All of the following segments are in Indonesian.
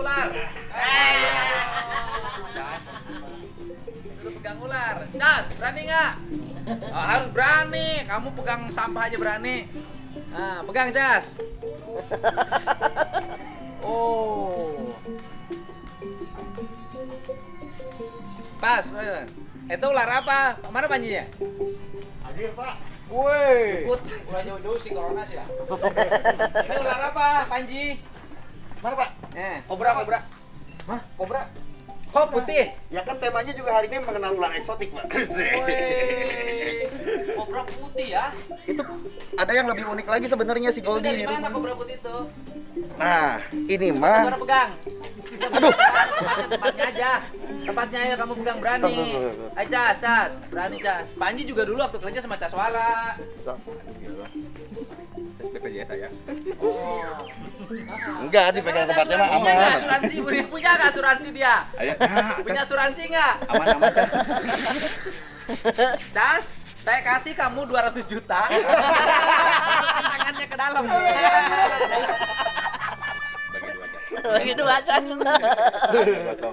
ular. Dulu pegang ular. Das, berani nggak? Oh, harus berani. Kamu pegang sampah aja berani. Nah, pegang Jas. Oh. Pas. Itu ular apa? Mana panjinya? Hadir, Pak. Woi. Ular jauh-jauh sih corona sih ya. Ini ular apa, Panji? Mana, Pak? Kobra. Hah? Kobra? Kok putih? Ya kan temanya juga hari ini mengenal ular eksotik, Pak. Woi. Kobra putih ya? Itu ada yang lebih unik lagi sebenarnya si Itu Goldie. dari mana kobra putih itu? Nah, ini mah. Suara pegang. Aduh. Tempatnya aja. Tempatnya ya kamu pegang berani. Ayo Cas. Berani Cas. Panji juga dulu waktu kerja sama Caswara. BPJS saya. Oh. Enggak, dipegang tempatnya mah Punya nggak aman. asuransi? Punya nggak asuransi dia? Ayo. Punya asuransi nggak? Aman. Das, saya kasih kamu 200 juta. Masukkan tangannya ke dalam. Bagi dua aja. Begitu aja.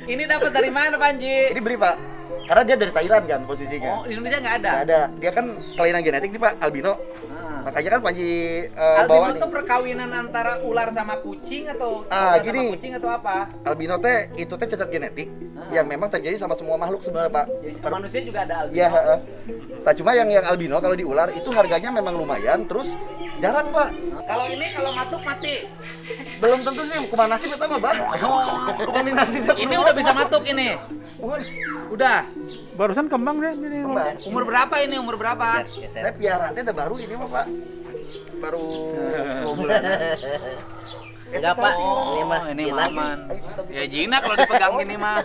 Ini dapat dari mana, Panji? Ini beli, Pak. Karena dia dari Thailand kan posisinya. Oh, di Indonesia nggak ada? Nggak ada. Dia kan kelainan genetik nih, Pak, albino. Ah. Makanya kan Panji Albino bawa itu nih. perkawinan antara ular sama kucing atau Ah, ular gini. sama kucing atau apa? Albino teh itu teh cacat genetik yang memang terjadi sama semua makhluk sebenarnya, Pak. Jadi manusia juga ada albino. Iya, heeh. Nah, cuma yang albino kalau di ular itu harganya memang lumayan, terus jarang, Pak. Kalau ini kalau matuk mati. Belum tentu sih hukuman nasib pertama, Bang. Hukuman nasib. Ini udah bisa matuk ini. Udah. Barusan kembang deh ini. Kembang. Umur berapa ini? Umur berapa? Saya piaraannya udah baru ini mah, Pak. Baru 2 bulan. Enggak, Pak. Ini mah ini jinak. aman. Ya jinak kalau dipegang gini mah.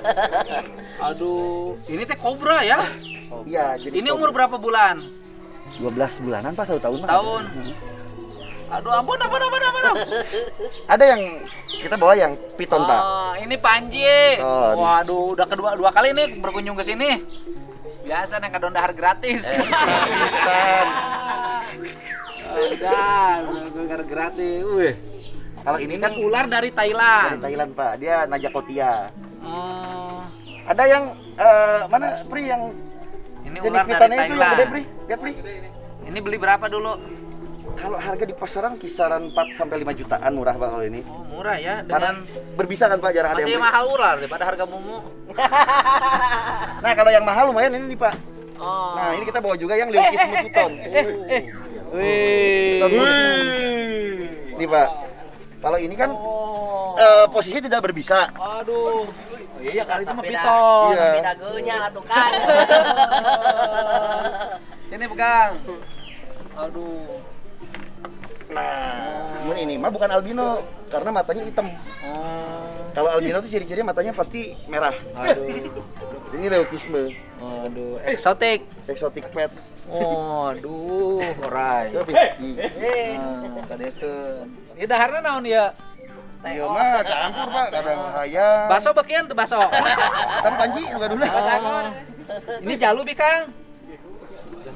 Aduh, ini teh kobra ya? Iya, jadi Ini umur berapa bulan? 12 bulanan, Pak, 1 tahun. Pak. Setahun. Aduh, ampun. Ada yang kita bawa yang piton, Pak. Oh, ini Panji. Piton. Waduh, udah dua kali nih berkunjung ke sini. Biasa naik dahar gratis. Pisan. Udah gratis. Wih. Kalau ini kan ular dari dari Thailand. Thailand, Pak. Dia Najakotia. Oh, Ada yang mana Pri yang ini jenis ular dari pitonnya itu yang gede, Thailand. Pri? Lihat, Pri. Ini beli berapa dulu? Kalau harga di pasaran kisaran 4 sampai 5 jutaan murah, Pak, kalau ini. Oh, murah ya Karena dengan berbisa kan, Pak, jarang ada masih yang beli. mahal ular daripada harga mumu. Nah, kalau yang mahal lumayan ini nih, Pak. Oh. Nah, ini kita bawa juga yang Leukismu piton. Wih. Nih, Pak. Kalau ini kan Oh. posisinya tidak berbisa. Aduh. Oh, iya kali itu mah Tapi piton. Iya. Tapi dagunya lah tuh kan. Sini pegang. Aduh. Nah, mun ini mah bukan albino karena matanya hitam. Oh. Kalau albino tuh ciri-cirinya matanya pasti merah. Aduh. Ini Leukisme, Aduh, eksotik. exotic pet. Oh, aduh, orai. Tapi Kadekeun. Ieu daharna naon ya? iya mah campur, Pak, kadang hayam. Baso bekian tuh baso. Tam Panji juga dulu. Oh. Ini jalu Bikang.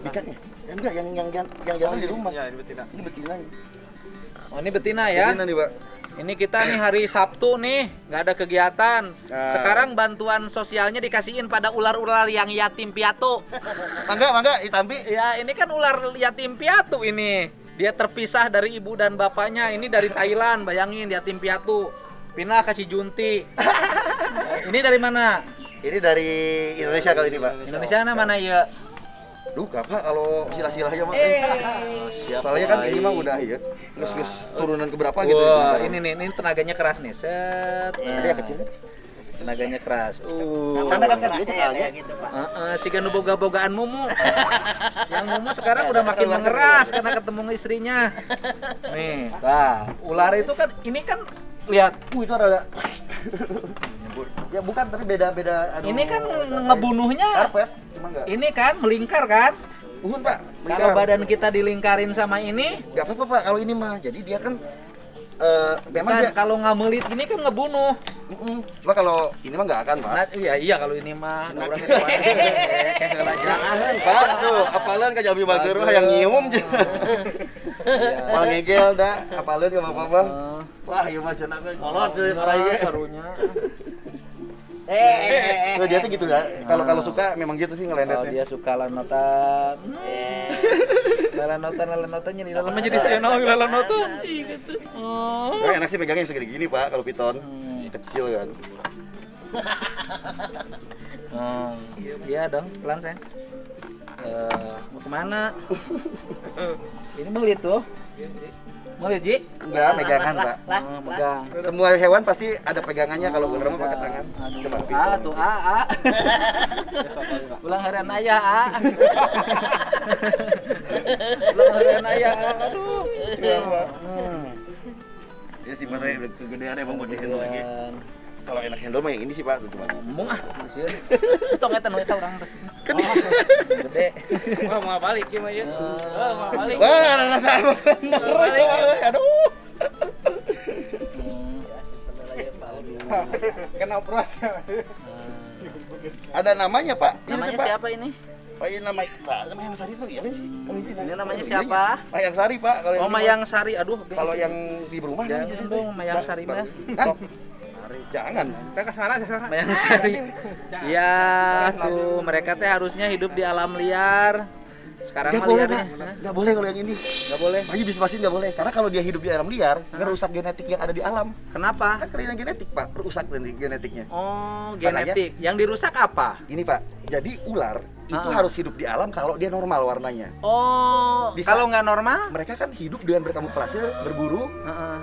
Bikatnya. Enggak, yang jantan di rumah. Iya, ini betina. Ini betina. Oh, ini betina ya. Betina nih, Pak. Ini kita nih hari Sabtu nih, nggak ada kegiatan. Nah. Sekarang bantuan sosialnya dikasihin pada ular-ular yang yatim piatu. Mangga, ditampi. Ya, ini kan ular yatim piatu ini. Dia terpisah dari ibu dan bapaknya. Ini dari Thailand, bayangin yatim piatu. Pindah ke Cijunti. Ini dari mana? Ini dari Indonesia kali ini, Pak. Indonesia mana ya? Duh, Pak, kalau silah-silahnya mah. Oh, siap. Soalnya kan ini mah udah ya. Nges turunan ke berapa gitu. Wah, ini nih, ini tenaganya keras nih. Set. Ada yang kecil kan? Tenaganya keras. Karena kan dia Kerasnya ya cekalnya. kayak gitu, Pak. Si ganu boga-bogaan mumu. Yang mumu sekarang udah makin mengeras karena ketemu istrinya. Nih, nah, ular itu kan ini kan lihat. Itu ada nyebur. Ya bukan, tapi beda-beda. Ini kan ngebunuhnya. Karpet, cuma enggak. Ini kan melingkar kan? Uhun, Pak. Kalau badan kita dilingkarin sama ini, enggak apa-apa, Pak, kalau ini mah. Jadi dia kan memang kan dia kalau ngamelit ini kan ngebunuh. Cuma kalau ini mah enggak akan, Pak. Nah, iya kalau ini mah ada orang itu kayak aja. Jangan, Pak. Tuh, apalan ka Jambi Bager mah yang nyium. Mal ngegel dah, apalan enggak apa-apa. Wah, ieu mah cenah kolot teh orangnya. Karunya. Dia tuh gitu ya. Kalau suka memang gitu sih Oh, ngelendetnya. dia suka lanotan. Lanotan jadi lama jadi seno lanotan. Gitu. Oh. Nah, enak sih pegangnya segede gini, Pak, kalau piton. Kecil kan. Oh, iya dong, pelan sayang. Mau kemana? Ini mau lihat tuh. Mau lihat, Ji? Enggak, pegangan, Pak. Oh, pegang. Semua hewan pasti ada pegangannya kalau ular mah pakai tangan. Coba piton. Tuh A. Ulang harian ayah A. Ulang harian ayah A. Aduh. Ya sih mana kegedean emang buat dihandle lagi. Kalau enak handle mah yang ini sih, Pak, tuh coba. Ngomong sih. Tong eta nu eta urang resep. Gede. Wah, mau balik gimana ya? Mau balik. Wah, rasa bener. Aduh. Kena operasi. Ada namanya, Pak. Namanya Pak. siapa ini? Pak, ini namanya Mayang Sari tuh ya sih? Ini namanya siapa? Mayang Sari, Pak. Kalau Oh, ini Mayang Sari. Aduh, kalau yang di rumah jangan dong Mayang Sari mah. Hah? Jangan. Kita ke sana, Mayang Sari. Iya, tuh mereka teh harusnya hidup di alam liar. Sekarang mah liarnya. Nggak boleh kalau yang ini. Nggak boleh. Ayo bisa pastikan nggak boleh. Karena kalau dia hidup di alam liar, ngerusak genetik yang ada di alam. Kenapa? Kan kelainan genetik, Pak. Merusak genetiknya. Oh, genetik. Yang dirusak apa? Ini, Pak. Jadi ular itu Ah. harus hidup di alam kalau dia normal warnanya. Oh, Bisa. kalau nggak normal? Mereka kan hidup dengan berkamuflase, berburu,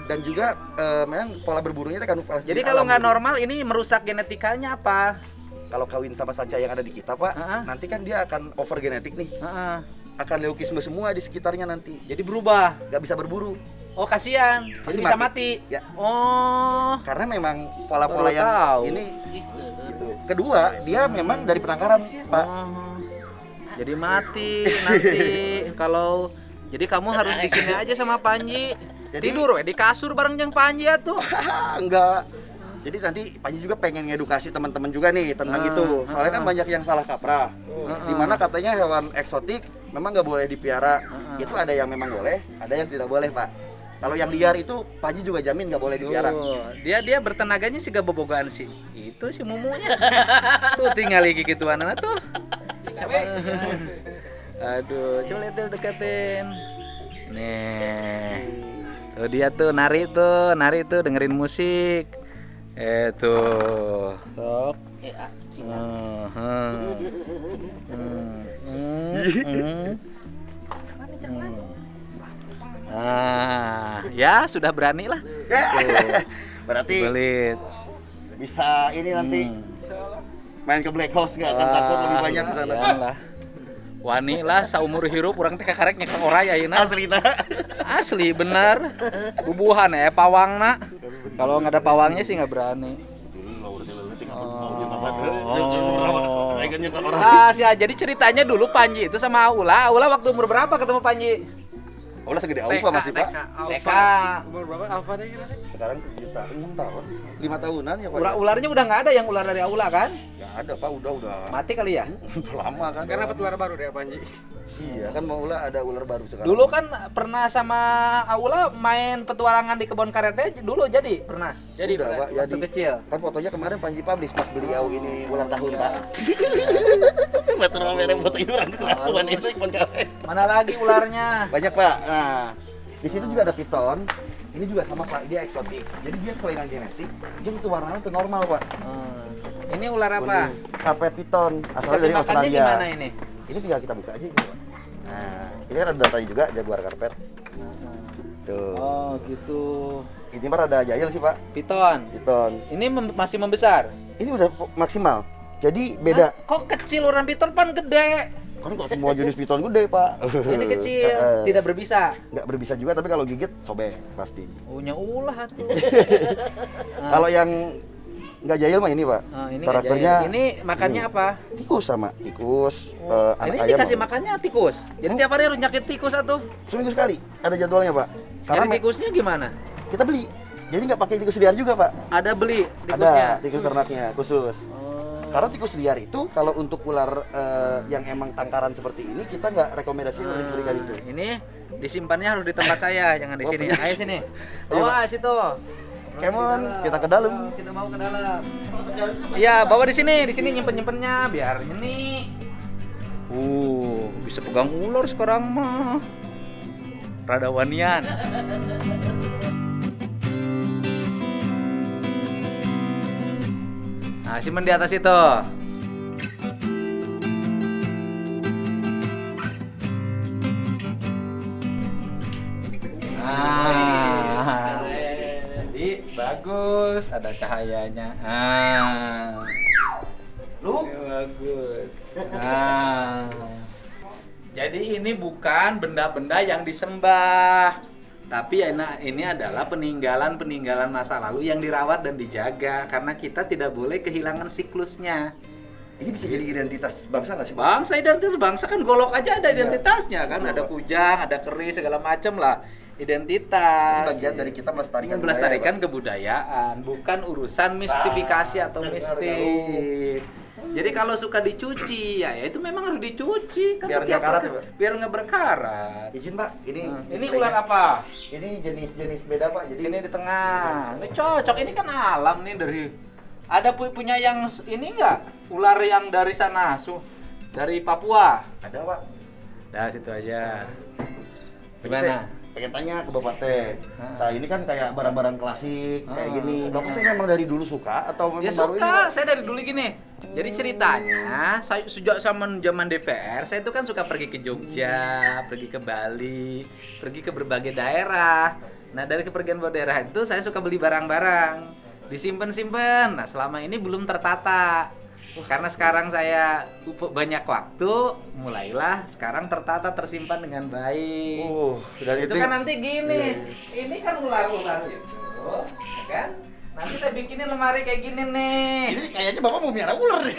dan juga memang pola berburunya itu kamuflase. Jadi di kalau alam nggak gitu. normal ini merusak genetikanya apa? Kalau kawin sama sanca yang ada di kita, Pak, Ah. nanti kan dia akan over genetik nih. Heeh. Akan leukisme semua di sekitarnya nanti. Jadi berubah. Nggak bisa berburu. Oh, kasihan. Jadi Pasti bisa mati. mati. Ya. Oh. Karena memang pola-pola Baru yang tahu. ini gitu. Kedua, dia memang dari penangkaran, Pak. Oh. Jadi mati nanti kalau jadi kamu harus di sini aja sama Panji. Jadi- Tidur di kasur bareng jeung Panji atuh. Enggak. Jadi nanti Panji juga pengen ngedukasi teman-teman juga nih tentang itu. Soalnya kan banyak yang salah kaprah. Dimana katanya hewan eksotik memang nggak boleh dipiara. Itu ada yang memang boleh, ada yang tidak boleh, Pak. Kalau yang liar itu Panji juga jamin nggak boleh dipiara. Dia bertenaganya sih gak bobogaan sih. Itu si mumunya. Tuh tinggal iki gituan tuh. Aduh, coba lihat tuh deketin. Nih. Tuh dia tuh nari tuh dengerin musik. Tuh. Sok. Ya sudah berani lah. Berarti Belit. bisa ini nanti main ke Black House nggak akan takut lebih banyak di sana. Lah. Wani lah saumur hirup urang teh kakarek nyekang oray ayeuna. Asli nah. Asli bener. Bubuhan pawangna. Kalau nggak ada pawangnya sih nggak berani. Jadi ceritanya dulu Panji itu sama Aula. Aula waktu umur berapa ketemu Panji? Ulah segede Aufa masih, Pak. TK. Umur berapa Alfa teh kira? Sekarang 7 tahun, 6 tahun, 5 tahunan ya, Pak. Ularnya udah nggak ada yang ular dari Aula kan? Ya ada, Pak, udah Mati kali ya? udah lama kan. Sekarang dapat ular baru deh Panji. Iya, kan mau ulah ada ular baru sekarang. Dulu kan pernah sama Aula main petualangan di kebun karet dulu jadi pernah. Jadi udah, Pak, Waktu jadi. kecil. Kan fotonya kemarin Panji publish pas beliau ini ulang tahun, Pak. Betul mereka foto itu orang kelakuan itu ikon karet. Mana lagi ularnya? Banyak, Pak. Nah, di situ juga ada piton. Ini juga sama, Pak, dia eksotik. Jadi dia kelainan genetik, dia itu warnanya tuh normal, Pak. Ini ular apa? Karpet piton, asalnya Kasih dari makannya Australia. gimana ini? Ini tinggal kita buka aja ini, Pak. Nah, ini kan ada datanya juga jaguar karpet. Tuh. Oh gitu. Ini mah ada jahil sih, Pak. Piton. Piton. Ini masih membesar. Ini udah maksimal. Jadi beda. Hah? Kok kecil orang piton pan gede? Kan kok semua jenis piton gede, Pak. Ini kecil, tidak berbisa. Nggak berbisa juga, tapi kalau gigit sobek pasti. Punya ulah tuh. Kalau yang nggak jahil mah ini, Pak. Ini Karakternya Ini makannya apa? tikus sama tikus. Anak Ini ayam dikasih sama. makannya tikus. Jadi tiap hari harus nyakit tikus atuh. Seminggu sekali ada jadwalnya, Pak. Karena Jadi tikusnya gimana? kita beli. Jadi nggak pakai tikus liar juga, Pak. Ada beli tikusnya. Ada tikus ternaknya khusus. Karena tikus liar itu kalau untuk ular yang emang tangkaran seperti ini kita nggak rekomendasi untuk diberikan itu. Ini Disimpannya harus di tempat saya, jangan di sini. Ayo sini. Ayo, Bawa situ. Come on, kita ke dalam. Kita mau ke dalam. Iya, bawa di sini nyimpen-nyimpennya biar ini. Bisa pegang ular sekarang mah. Rada wanian. Nah, simpen di atas itu. Nah, jadi bagus, ada cahayanya. Lu Bagus. Nah, jadi ini bukan benda-benda yang disembah, tapi ini adalah peninggalan masa lalu yang dirawat dan dijaga karena kita tidak boleh kehilangan siklusnya. ini bisa jadi identitas bangsa nggak sih? Identitas bangsa kan golok aja ada identitasnya kan, ada kujang, ada keris segala macam lah. Identitas. Ini bagian dari kita melestarikan kebudayaan, bukan urusan mistifikasi atau mistik. Jadi kalau suka dicuci, ya itu memang harus dicuci kan Biar setiap nggak karat ya, Pak? biar nggak berkarat. Izin Pak, Ini ular apa? Ini jenis beda Pak. Jadi Sini di tengah. Ini cocok, ini kan alam nih dari. Ada punya yang ini nggak? Ular yang dari sana, dari Papua. ada Pak. Dah situ aja. Teh, Gimana? pengen tanya ke Bapak Teh. Heeh. Nah, ini kan kayak barang-barang klasik kayak Heeh. gini. Bapak Teh memang dari dulu suka atau memang Ya baru ini? suka, Pak? saya dari dulu gini. Jadi ceritanya, saya sejak zaman DPR, saya itu kan suka pergi ke Jogja, pergi ke Bali, pergi ke berbagai daerah. Nah, dari kepergian daerah itu saya suka beli barang-barang, disimpan-simpan. Nah, selama ini belum tertata. Karena sekarang saya banyak waktu, mulailah sekarang tertata, tersimpan dengan baik. Dan Itu kan nanti gini, ini kan ular-ular itu, ya kan? Nanti saya bikinin lemari kayak gini nih. Ini kayaknya Bapak mau miara ular nih.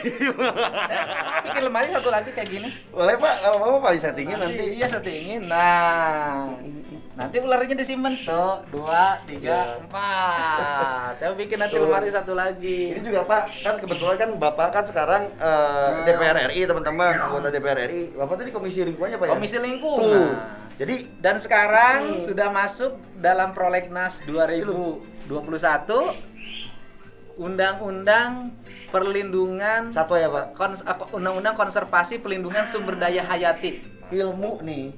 Saya bikin lemari satu lagi kayak gini. Boleh Pak, kalau Bapak Pak disettingin nanti. Iya, settingin. Nah, nanti ularnya disimpan tuh 2, 3, 4. Saya bikin nanti lemari satu lagi. Ini juga Pak, kan kebetulan kan Bapak kan sekarang DPR RI teman-teman, anggota DPR RI. Bapak tuh di Komisi Lingkungannya Pak ya? Komisi Tuh. Lingkungan. Jadi Dan sekarang sudah masuk dalam Prolegnas 2021 Undang-Undang Perlindungan satu ya Pak, Undang-Undang Konservasi Pelindungan Sumber Daya Hayati. ilmu nih.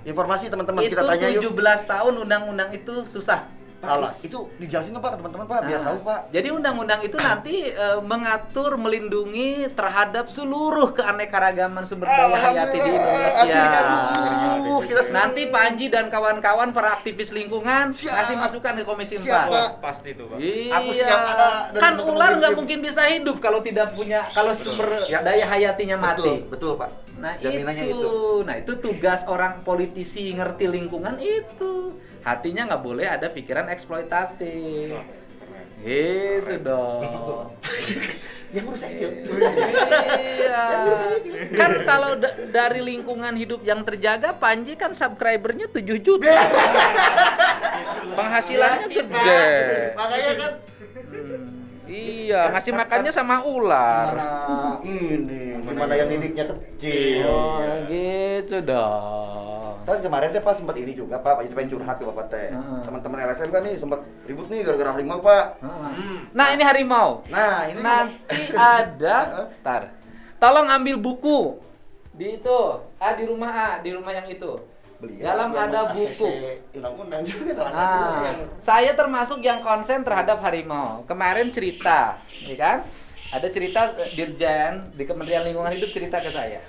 Informasi teman-teman Itu kita tanya yuk. 17 tahun undang-undang itu susah. Alas. Itu dijelasin dong Pak ke teman-teman Pak, biar Nah, tahu Pak. Jadi undang-undang itu nanti mengatur, melindungi terhadap seluruh keanekaragaman sumber daya hayati di Indonesia. Kita Nanti Panji dan kawan-kawan para aktivis lingkungan Siap. kasih masukan ke Komisi 4. Siap, Pak. Pasti itu, Pak. Iya. Aku siap ada dari Kan teman-teman ular nggak tim. mungkin bisa hidup kalau tidak punya, kalau sumber Ya. daya hayatinya mati. Betul Pak. Nah Jaminannya itu tugas orang politisi ngerti lingkungan itu. Hatinya nggak boleh ada pikiran eksploitatif. Gitu dong. Yang urus kecil. Iya. Kan kalau dari lingkungan hidup yang terjaga, Panji kan subscribernya 7 juta. Penghasilannya gede. Makanya kan Iya, ngasih makannya sama ular. mana ini, gimana yang didiknya kecil. Oh, gitu dong. Kan kemarin teh Pak sempat ini juga Pak, Pak pengen curhat ke Bapak teh. Teman-teman LSM kan nih sempat ribut nih gara-gara harimau Pak. Nah, ini harimau. Nah, ini Nanti ada, tar. Tolong ambil buku di itu, di rumah yang itu. beliau Dalam yang ada buku. ACC undang-undang juga salah satu yang Saya termasuk yang konsen terhadap harimau. Kemarin cerita, ya kan? Ada cerita Dirjen di Kementerian Lingkungan Hidup cerita ke saya.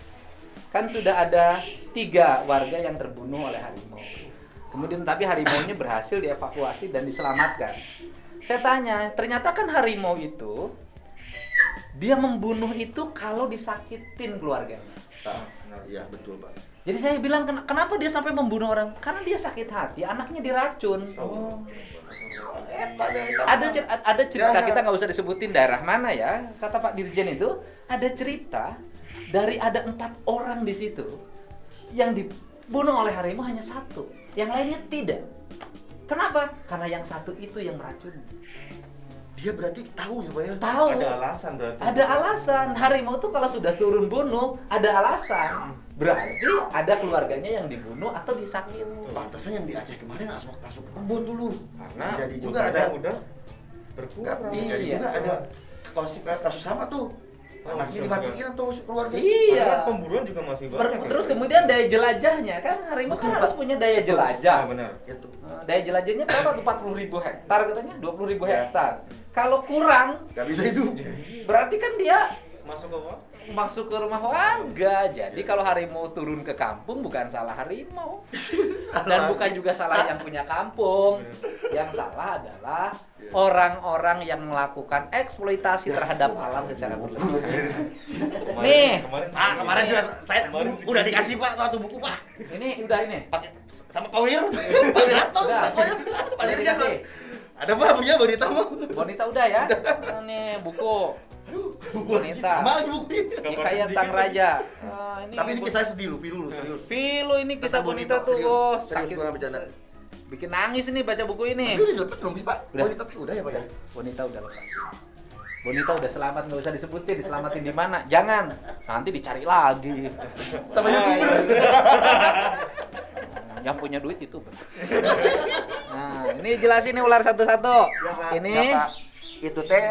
Kan sudah ada 3 warga yang terbunuh oleh harimau. Kemudian tapi harimaunya berhasil dievakuasi dan diselamatkan. Saya tanya, ternyata kan harimau itu dia membunuh itu kalau disakitin keluarganya. Iya, betul, Pak. Jadi saya bilang, kenapa dia sampai membunuh orang? Karena dia sakit hati, anaknya diracun. Ada cerita, kita nggak usah disebutin daerah mana ya. Kata Pak Dirjen itu, ada cerita dari ada 4 orang di situ yang dibunuh oleh harimau hanya 1, yang lainnya tidak. Kenapa? Karena yang 1 itu yang meracuni. Dia berarti tahu ya Pak ya? Tahu. Ada alasan berarti. Ada alasan. Harimau tuh kalau sudah turun bunuh, ada alasan. Berarti ada keluarganya yang dibunuh atau disakiti. Pantasan yang di Aceh kemarin masuk ke kebun dulu. Karena Bisa jadi juga hutannya ada. udah Enggak, berkurang. bisa jadi Iya. juga ada kasus sama tuh. Oh, Anaknya bisa dimatiin atau keluarga. Iya. Karena pemburuan juga masih banyak. Terus kemudian daya jelajahnya kan harimau kan harus punya daya jelajah. Ah, benar. Itu. Daya jelajahnya berapa tuh? 40.000 hektar katanya, 20.000 Ya. hektar. Kalau kurang, Gak bisa itu. berarti kan dia Masuk ke apa? masuk ke rumah warga. Jadi kalau harimau turun ke kampung bukan salah harimau. Dan bukan juga salah yang punya kampung. Yang salah adalah orang-orang yang melakukan eksploitasi terhadap alam secara berlebihan. Nih. Kemarin juga saya Kemarin udah dikasih Pak satu buku Pak. Ini udah ini. Pakai sama Pak Wir. Pak Wiranto. Udah. Pak Wir Udah dikasih. Ada Pak punya Bonita mau. Bonita udah ya. Ini buku. Buku lagi Bonita. sama lagi buku ini. Hikayat Sang Raja. Tapi ini kisahnya sedih lu, pilu lu serius. Vilo ini kisah Tentang Bonita Bonita, tuh. serius. Oh, Serius, gua nggak bercanda. Bikin nangis ini baca buku ini. Tapi udah dilepas belum sih Pak? Udah. Bonita tapi udah ya Pak ya? Bonita udah lepas. Bonita udah selamat, nggak usah disebutin diselamatin di mana. Jangan, nanti dicari lagi. Sama YouTuber. Yang punya duit itu. Nah, ini jelasin nih ular satu-satu. Ya, Pak. Ini Ya, Pak. Itu teh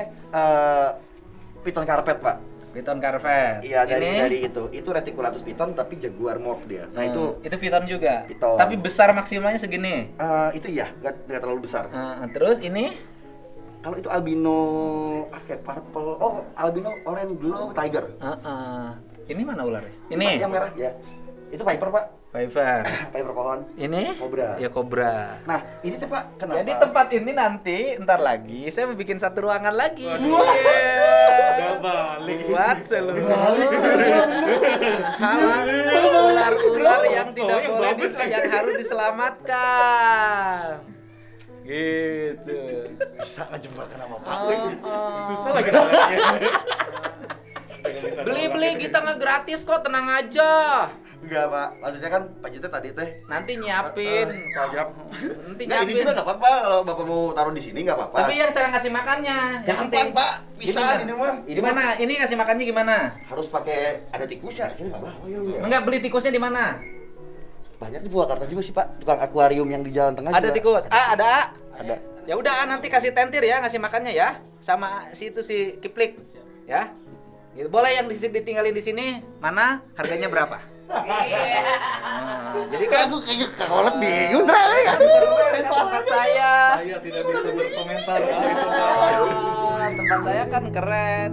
piton karpet Pak. piton carpet. Iya ini dari itu. Itu reticulatus piton tapi jaguar morph dia. Nah itu piton juga. Piton. Tapi besar maksimalnya segini. itu iya nggak terlalu besar. Terus ini Kalau itu albino kayak purple. Oh, albino orange glow tiger. Ini mana ularnya? Pak, Ini yang merah ya. Itu viper Pak. Viper. Viper pohon. Ini Kobra. ya kobra. Nah, ini tuh Pak, kenapa? Jadi tempat ini nanti ntar lagi saya mau bikin satu ruangan lagi. Udah balik. Buat seluruh halang ular-ular yang tidak yang boleh bagus lagi. yang harus diselamatkan. Gitu. bisa ngejembatan sama Pak. Susah lagi namanya. Beli-beli kita nggak gratis kok, tenang aja. Enggak, Pak. Maksudnya kan Pak Jita tadi teh Nanti nyiapin. siap. Nanti Nah, ini nyiapin. juga nggak apa-apa kalau Bapak mau taruh di sini nggak apa-apa. Tapi yang cara ngasih makannya, yang gampang, penting. Pak. Bisa Gimana? ini mah. Gimana? Ini ngasih makannya gimana? Harus pakai ada tikusnya. Jadi nggak bawa ya. Enggak, beli tikusnya di mana? Banyak di Purwakarta juga sih, Pak. Tukang akuarium yang di Jalan Tengah Ada juga. tikus. Ada. Ada. Ya udah nanti kasih tentir ya ngasih makannya ya. Sama si itu si Kiplik. Ya. Gitu. Boleh yang ditinggalin di sini. Mana? Harganya berapa? Jadi kan Aku kayaknya kolot bingung, Dra. Ya. tempat saya. Saya tidak bisa berkomentar. Tempat saya kan keren.